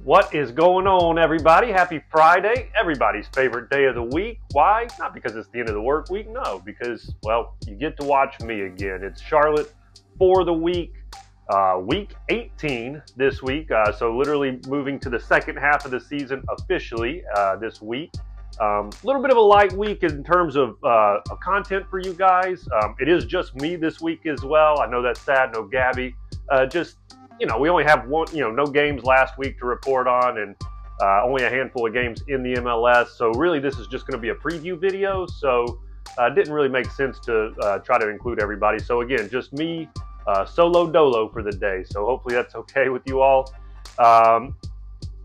What is going on, everybody? Happy Friday, everybody's favorite day of the week. Why? Not because it's the end of the work week, no, because, well, you get to watch me again. It's Charlotte for the week, week 18 this week, so literally moving to the second half of the season officially this week. A little bit of a light week in terms of content for you guys. It is just me this week as well. I know that's sad, no Gabby. We only have one, no games last week to report on, and only a handful of games in the MLS. So really, this is just going to be a preview video. So it didn't really make sense to try to include everybody. So again, just me, solo dolo for the day. So hopefully that's okay with you all.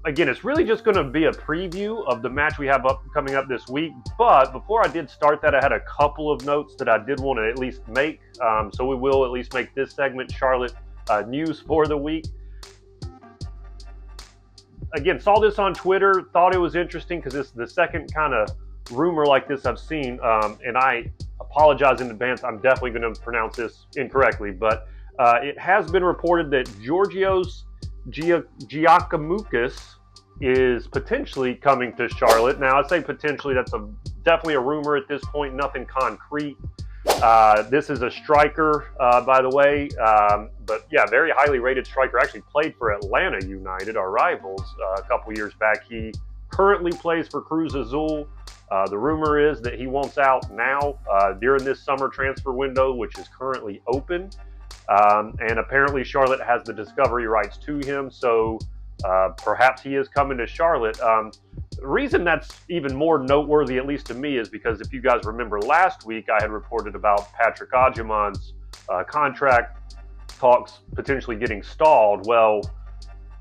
Again, it's really just going to be a preview of the match we have coming up this week. But before I did start that, I had a couple of notes that I did want to at least make. So we will at least make this segment Charlotte news for the week. Again, saw this on Twitter, thought it was interesting because it's the second kind of rumor like this I've seen, and I apologize in advance. I'm definitely going to pronounce this incorrectly, but it has been reported that Georgios Giacomoukis is potentially coming to Charlotte. Now, I say potentially, that's definitely a rumor at this point, nothing concrete. This is a striker, by the way, but yeah, very highly rated striker. Actually played for Atlanta United, our rivals, a couple years back. He currently plays for Cruz Azul. The rumor is that he wants out now during this summer transfer window, which is currently open. And apparently Charlotte has the discovery rights to him, so perhaps he is coming to Charlotte. The reason that's even more noteworthy, at least to me, is because if you guys remember last week, I had reported about Patrick Agyemang's contract talks potentially getting stalled. Well,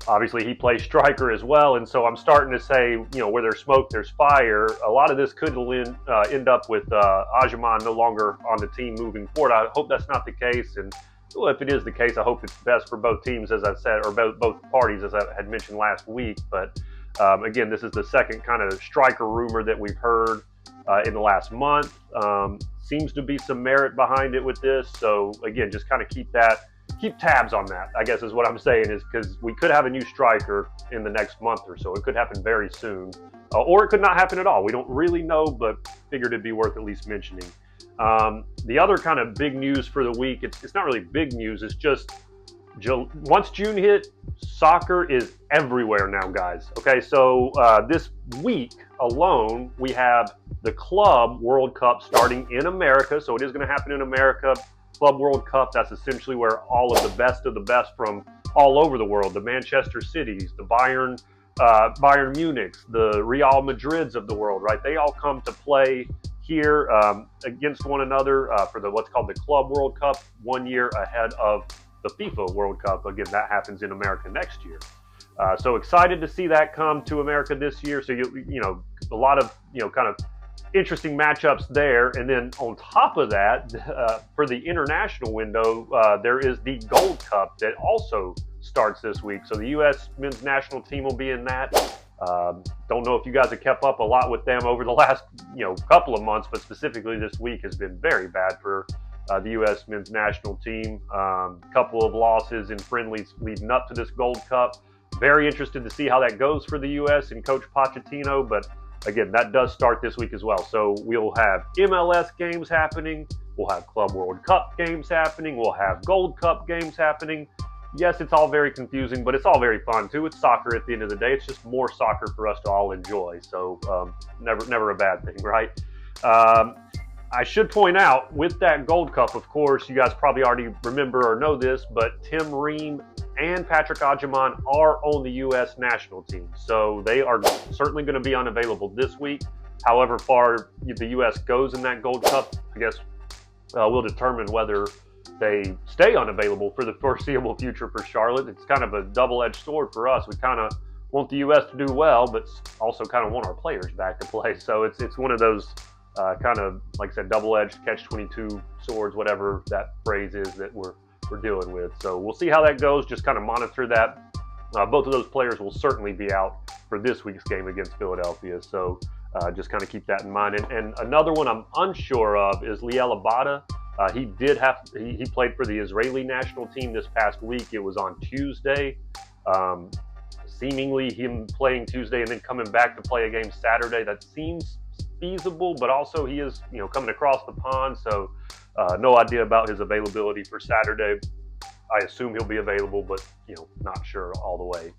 obviously he plays striker as well, and so I'm starting to say, where there's smoke, there's fire. A lot of this could end up with Agyemang no longer on the team moving forward. I hope that's not the case, and well, if it is the case, I hope it's best for both teams, as I said, or both parties, as I had mentioned last week. But again, this is the second kind of striker rumor that we've heard in the last month. Seems to be some merit behind it with this. So again, just kind of keep tabs on that, I guess is what I'm saying, is because we could have a new striker in the next month or so. It could happen very soon, or it could not happen at all. We don't really know, but figured it'd be worth at least mentioning. The other kind of big news for the week, it's not really big news, it's just once June hit, soccer is everywhere now, guys. Okay, so this week alone, we have the Club World Cup starting in America, so it is going to happen in America. Club World Cup, that's essentially where all of the best from all over the world, the Manchester Cities, the Bayern Munichs, the Real Madrids of the world, right? They all come to play here against one another for what's called the Club World Cup, 1 year ahead of the FIFA World Cup. Again, that happens in America next year. So excited to see that come to America this year. So a lot of kind of interesting matchups there. And then on top of that, for the international window, there is the Gold Cup that also starts this week. So the U.S. men's national team will be in that. Don't know if you guys have kept up a lot with them over the last couple of months, but specifically this week has been very bad for the U.S. men's national team. Couple of losses in friendlies leading up to this Gold Cup. Very interested to see how that goes for the U.S. and Coach Pochettino, but again, that does start this week as well. So we'll have MLS games happening, we'll have Club World Cup games happening, we'll have Gold Cup games happening. Yes, it's all very confusing, but it's all very fun too. It's soccer at the end of the day. It's just more soccer for us to all enjoy. So never a bad thing, right? I should point out, with that Gold Cup, of course, you guys probably already remember or know this, but Tim Ream and Patrick Agyemang are on the U.S. national team. So they are certainly going to be unavailable this week. However far the U.S. goes in that Gold Cup, I guess we'll determine whether they stay unavailable for the foreseeable future for Charlotte. It's kind of a double-edged sword for us. We kind of want the U.S. to do well, but also kind of want our players back to play. So it's one of those kind of, like I said, double-edged catch-22 swords, whatever that phrase is that we're dealing with. So we'll see how that goes. Just kind of monitor that. Both of those players will certainly be out for this week's game against Philadelphia. So just kind of keep that in mind. And another one I'm unsure of is Liel Abada. He played for the Israeli national team this past week. It was on Tuesday. seemingly him playing Tuesday and then coming back to play a game Saturday, that seems feasible, but also he is, coming across the pond, so no idea about his availability for Saturday. I assume he'll be available, but not sure all the way.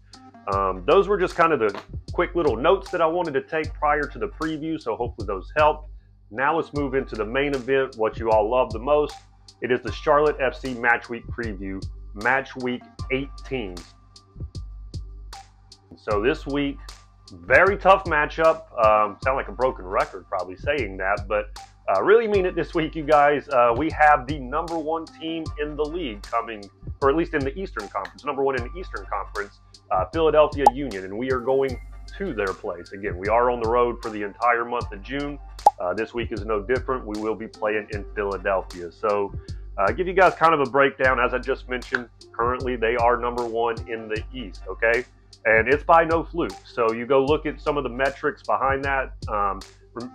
Those were just kind of the quick little notes that I wanted to take prior to the preview, so hopefully those helped. Now let's move into the main event, what you all love the most. It is the Charlotte FC Match Week preview, Match Week 18. So this week, very tough matchup. Sound like a broken record probably saying that, but really mean it this week, you guys. We have the number one team in the league coming, or at least in the Eastern Conference, number one in the Eastern Conference, Philadelphia Union, and we are going to their place. Again, we are on the road for the entire month of June. This week is no different. We will be playing in Philadelphia. So give you guys kind of a breakdown. As I just mentioned, currently they are number one in the East, okay? And it's by no fluke. So you go look at some of the metrics behind that.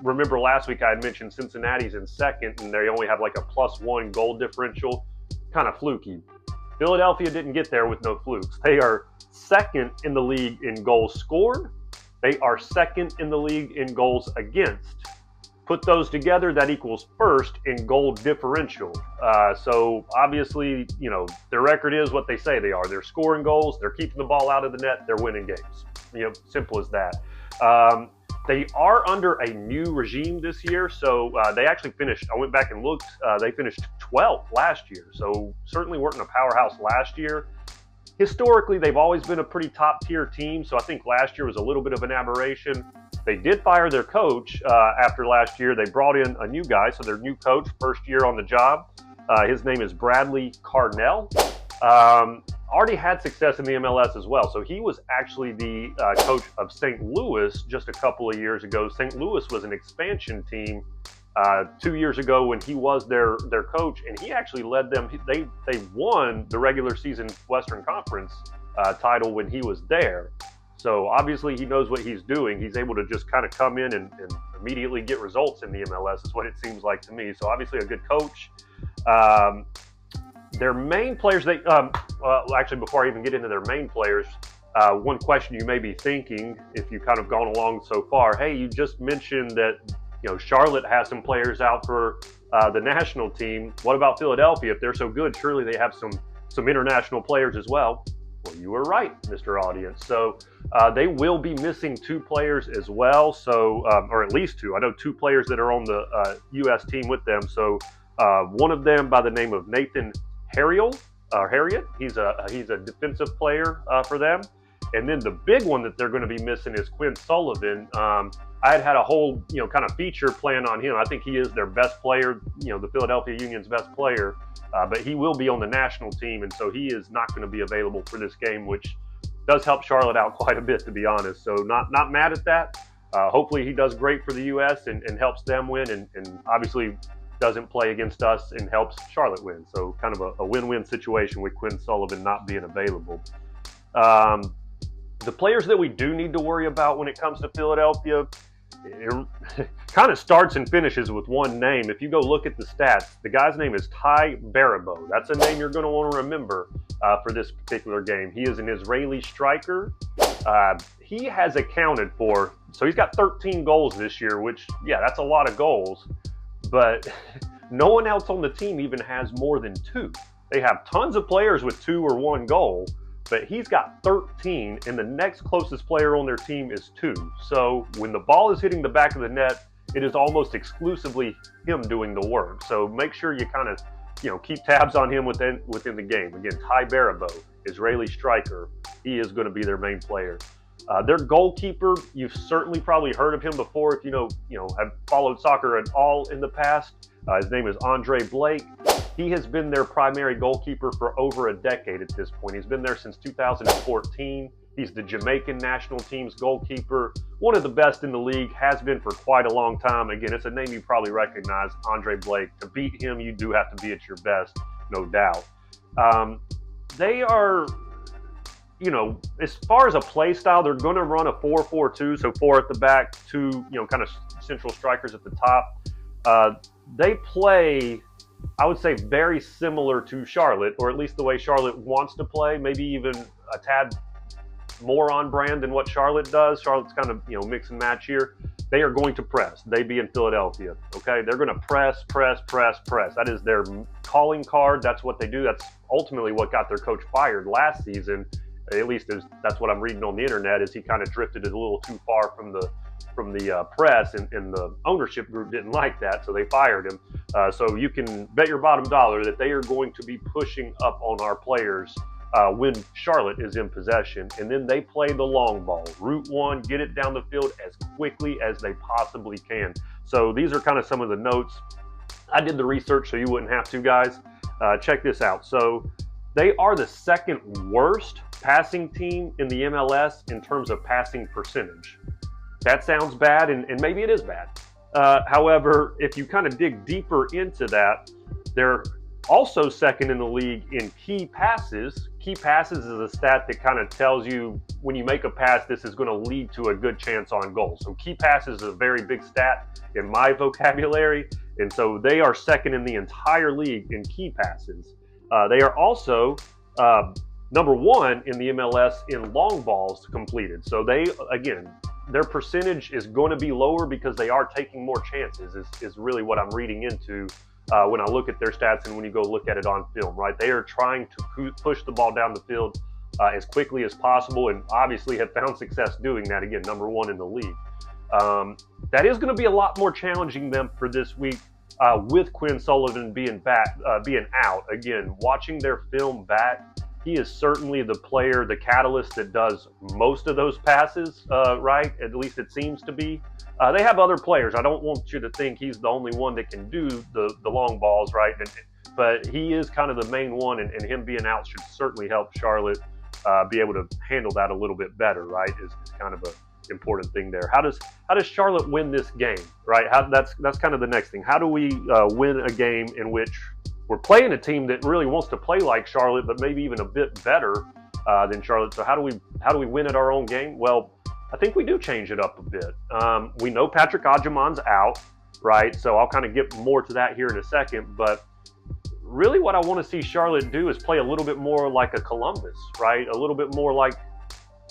Remember last week I had mentioned Cincinnati's in second, and they only have like a +1 goal differential. Kind of fluky. Philadelphia didn't get there with no flukes. They are second in the league in goals scored. They are second in the league in goals against. Put those together, that equals first in goal differential. So obviously, their record is what they say they are. They're scoring goals, they're keeping the ball out of the net, they're winning games. Simple as that. They are under a new regime this year, so they actually finished, I went back and looked, they finished 12th last year, so certainly weren't a powerhouse last year. Historically, they've always been a pretty top-tier team, so I think last year was a little bit of an aberration. They did fire their coach after last year. They brought in a new guy, so their new coach, first year on the job. His name is Bradley Carnell. Already had success in the MLS as well. So he was actually the coach of St. Louis just a couple of years ago. St. Louis was an expansion team 2 years ago when he was their coach, and he actually led them. They won the regular season Western Conference title when he was there. So obviously he knows what he's doing. He's able to just kind of come in and immediately get results in the MLS is what it seems like to me. So obviously a good coach. Their main players, actually before I even get into their main players, one question you may be thinking if you've kind of gone along so far, hey, you just mentioned that Charlotte has some players out for the national team. What about Philadelphia? If they're so good, surely they have some international players as well. Well, you were right, Mr. Audience. So they will be missing 2 players as well, so or at least 2. I know 2 players that are on the U.S. team with them. So one of them by the name of Nathan Harriet. He's a defensive player for them. And then the big one that they're going to be missing is Quinn Sullivan. I had a whole kind of feature plan on him. I think he is their best player, the Philadelphia Union's best player. But he will be on the national team, and so he is not going to be available for this game, which does help Charlotte out quite a bit, to be honest. So not mad at that. Hopefully he does great for the U.S. and helps them win, and obviously doesn't play against us and helps Charlotte win. So kind of a win-win situation with Quinn Sullivan not being available. The players that we do need to worry about when it comes to Philadelphia, it kind of starts and finishes with one name. If you go look at the stats, the guy's name is Ty Baribeau. That's a name you're going to want to remember for this particular game. He is an Israeli striker. He has accounted for, so he's got 13 goals this year, which, yeah, that's a lot of goals. But no one else on the team even has more than 2. They have tons of players with 2 or 1 goal, but he's got 13, and the next closest player on their team is 2. So when the ball is hitting the back of the net, it is almost exclusively him doing the work. So make sure you kind of, keep tabs on him within the game. Again, Ty Baribeau, Israeli striker. He is going to be their main player. Their goalkeeper, you've certainly probably heard of him before if have followed soccer at all in the past. His name is Andre Blake. He has been their primary goalkeeper for over a decade at this point. He's been there since 2014. He's the Jamaican national team's goalkeeper. One of the best in the league, has been for quite a long time. Again, it's a name you probably recognize, Andre Blake. To beat him, you do have to be at your best, no doubt. They are, as far as a play style, they're going to run a 4-4-2, so 4 at the back, 2, kind of central strikers at the top. They play, I would say, very similar to Charlotte, or at least the way Charlotte wants to play, maybe even a tad more on brand than what Charlotte does. Charlotte's kind of, mix and match here. They are going to press. They be in Philadelphia, okay? They're going to press. That is their calling card. That's what they do. That's ultimately what got their coach fired last season. At least that's what I'm reading on the internet, is he kind of drifted a little too far from the press, and the ownership group didn't like that, so they fired him. So you can bet your bottom dollar that they are going to be pushing up on our players when Charlotte is in possession, and then they play the long ball. Route one, get it down the field as quickly as they possibly can. So these are kind of some of the notes. I did the research so you wouldn't have to, guys. Check this out. So they are the second worst passing team in the MLS in terms of passing percentage. That sounds bad, and maybe it is bad. However, if you kind of dig deeper into that, they're also second in the league in key passes. Key passes is a stat that kind of tells you when you make a pass, this is going to lead to a good chance on goal. So key passes is a very big stat in my vocabulary, and so they are second in the entire league in key passes. They are also number one in the MLS in long balls completed. So they, again, their percentage is going to be lower because they are taking more chances, is really what I'm reading into when I look at their stats and when you go look at it on film, right? They are trying to push the ball down the field as quickly as possible, and obviously have found success doing that. Again, number one in the league. That is going to be a lot more challenging them for this week with Quinn Sullivan being out. Again, watching their film back, he is certainly the player, the catalyst that does most of those passes, right? At least it seems to be. They have other players. I don't want you to think he's the only one that can do the long balls, right? But he is kind of the main one, and him being out should certainly help Charlotte be able to handle that a little bit better, right? Is kind of an important thing there. How does Charlotte win this game, right? That's kind of the next thing. How do we win a game in which we're playing a team that really wants to play like Charlotte, but maybe even a bit better than Charlotte? So how do we win at our own game? Well, I think we do change it up a bit. We know Patrick Agyemang's out, right? So I'll kind of get more to that here in a second. But really what I want to see Charlotte do is play a little bit more like a Columbus, right? A little bit more like,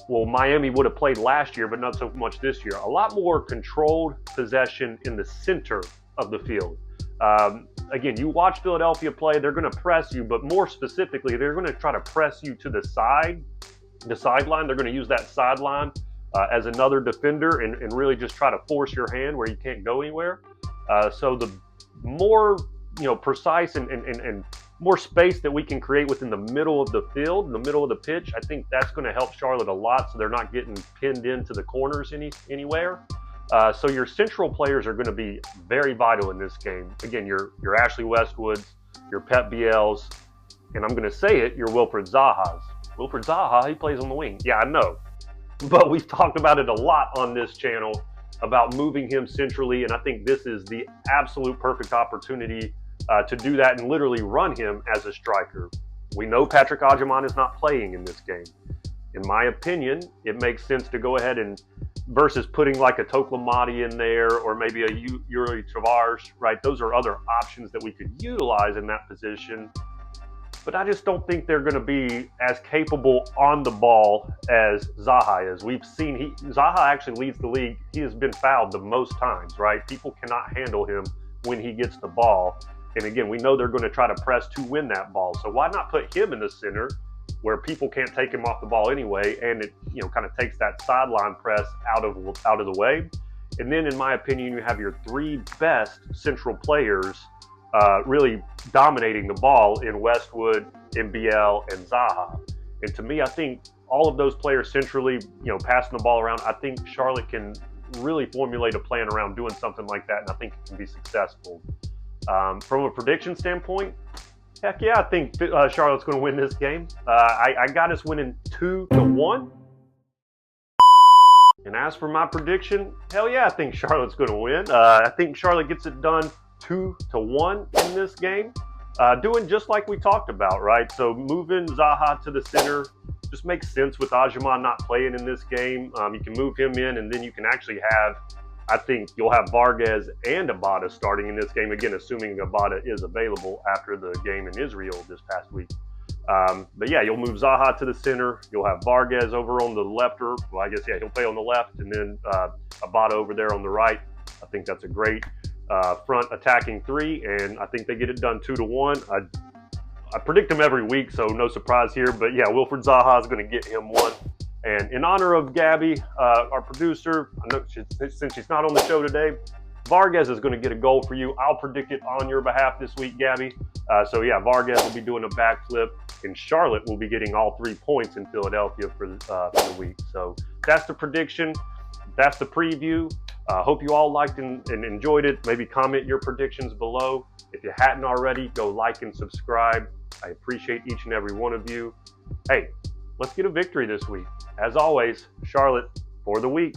well, Miami would have played last year, but not so much this year. A lot more controlled possession in the center of the field. Again, you watch Philadelphia play, they're going to press you, but more specifically, they're going to try to press you to the sideline. They're going to use that sideline as another defender and really just try to force your hand where you can't go anywhere. So the more precise and more space that we can create within the middle of the field, in the middle of the pitch, I think that's going to help Charlotte a lot, so they're not getting pinned into the corners anywhere. So your central players are going to be very vital in this game. Again, your Ashley Westwoods, your Pep Biels, and I'm going to say it, your Wilfred Zahas. Wilfred Zaha, he plays on the wing. Yeah, I know. But we've talked about it a lot on this channel about moving him centrally, and I think this is the absolute perfect opportunity to do that and literally run him as a striker. We know Patrick Agyemang is not playing in this game. In my opinion, it makes sense to go ahead and, versus putting like a Toklamati in there or maybe a Yuri Tavares, right? Those are other options that we could utilize in that position. But I just don't think they're going to be as capable on the ball as Zaha is. We've seen Zaha actually leads the league. He has been fouled the most times, right? People cannot handle him when he gets the ball. And again, we know they're going to try to press to win that ball. So why not put him in the center where people can't take him off the ball anyway, and it kind of takes that sideline press out of the way. And then, in my opinion, you have your three best central players really dominating the ball in Westwood, NBL, and Zaha. And to me, I think all of those players centrally, passing the ball around, I think Charlotte can really formulate a plan around doing something like that, and I think it can be successful. From a prediction standpoint, heck yeah, I think Charlotte's going to win this game. I got us winning 2-1. And as for my prediction, hell yeah, I think Charlotte's going to win. I think Charlotte gets it done 2-1 in this game. Doing just like we talked about, right? So moving Zaha to the center just makes sense with Agyemang not playing in this game. You can move him in, and then you can actually have, I think you'll have Vargas and Abada starting in this game, again, assuming Abada is available after the game in Israel this past week. But yeah, you'll move Zaha to the center. You'll have Vargas over on the left, or well, I guess yeah, he'll play on the left, and then Abada over there on the right. I think that's a great front attacking three, and I think they get it done 2-1. I predict them every week, so no surprise here. But yeah, Wilfred Zaha is going to get him one. And in honor of Gabby, our producer, I know since she's not on the show today, Vargas is going to get a goal for you. I'll predict it on your behalf this week, Gabby. So yeah, Vargas will be doing a backflip, and Charlotte will be getting all 3 points in Philadelphia for the week. So that's the prediction. That's the preview. Hope you all liked and enjoyed it. Maybe comment your predictions below. If you hadn't already, go like and subscribe. I appreciate each and every one of you. Hey, let's get a victory this week. As always, Charlotte for the week.